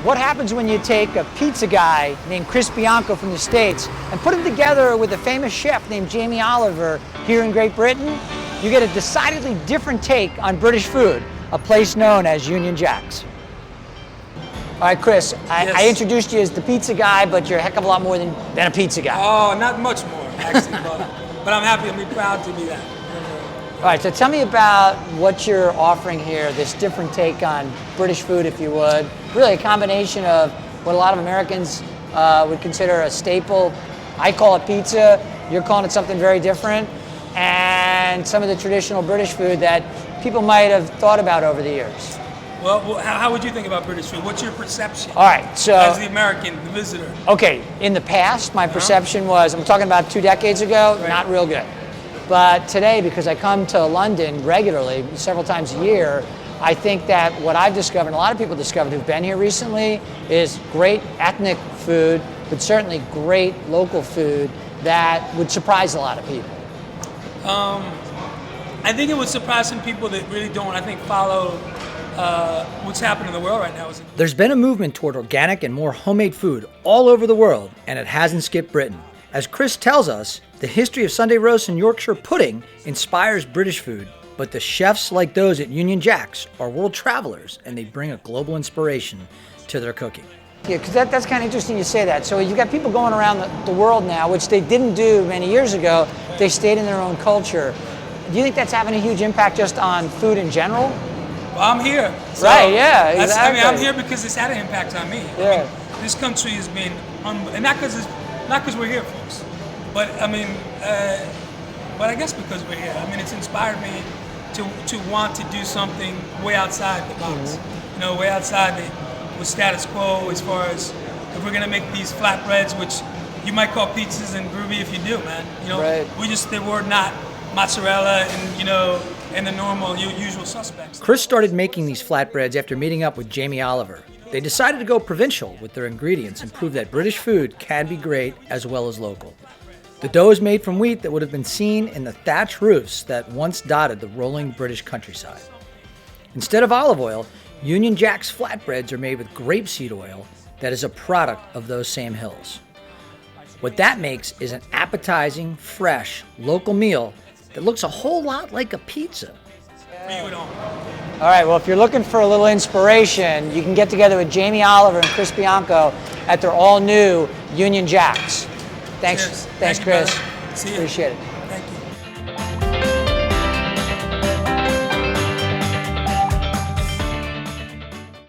What happens when you take a pizza guy named Chris Bianco from the States and put him together with a famous chef named Jamie Oliver here in Great Britain? You get a decidedly different take on British food, a place known as Union Jack's. All right, Chris, Yes. I introduced you as the pizza guy, but you're a heck of a lot more than a pizza guy. Oh, not much more, actually, but I'm happy and proud to be that. All right, so tell me about what you're offering here, this different take on British food, if you would. Really a combination of what a lot of Americans would consider a staple. I call it pizza, you're calling it something very different, and some of the traditional British food that people might have thought about over the years. Well, how would you think about British food? What's your perception? All right, so as the American, the visitor. Okay, in the past, my perception was, I'm talking about 2 decades ago, Right. not real good. But today, because I come to London regularly, several times a year, I think that what I've discovered, and a lot of people discovered who've been here recently, is great ethnic food, but certainly great local food that would surprise a lot of people. I think it would surprise some people that really don't, I think, follow what's happening in the world right now. There's been a movement toward organic and more homemade food all over the world, and it hasn't skipped Britain. As Chris tells us, the history of Sunday roast and Yorkshire pudding inspires British food, but the chefs like those at Union Jack's are world travelers, and they bring a global inspiration to their cooking. Yeah, because that's kind of interesting you say that. So you've got people going around the world now, which they didn't do many years ago. They stayed in their own culture. Do you think that's having a huge impact just on food in general? Well, I'm here. So right, yeah, exactly. I'm here because it's had an impact on me. Yeah. I mean, this country has been, and not because we're here, folks, but I mean, but I guess because we're here. I mean, it's inspired me to want to do something way outside the box. You know, way outside the status quo as far as if we're gonna make these flatbreads, which you might call pizzas and groovy if you do, man. You know, right. they were not mozzarella and the normal usual suspects. Chris started making these flatbreads after meeting up with Jamie Oliver. They decided to go provincial with their ingredients and prove that British food can be great as well as local. The dough is made from wheat that would have been seen in the thatch roofs that once dotted the rolling British countryside. Instead of olive oil, Union Jack's flatbreads are made with grapeseed oil that is a product of those same hills. What that makes is an appetizing, fresh, local meal that looks a whole lot like a pizza. All right, well, if you're looking for a little inspiration, you can get together with Jamie Oliver and Chris Bianco at their all-new Union Jack's. Thanks, Cheers. thanks, Thank you, Chris. brother. See you. Appreciate it.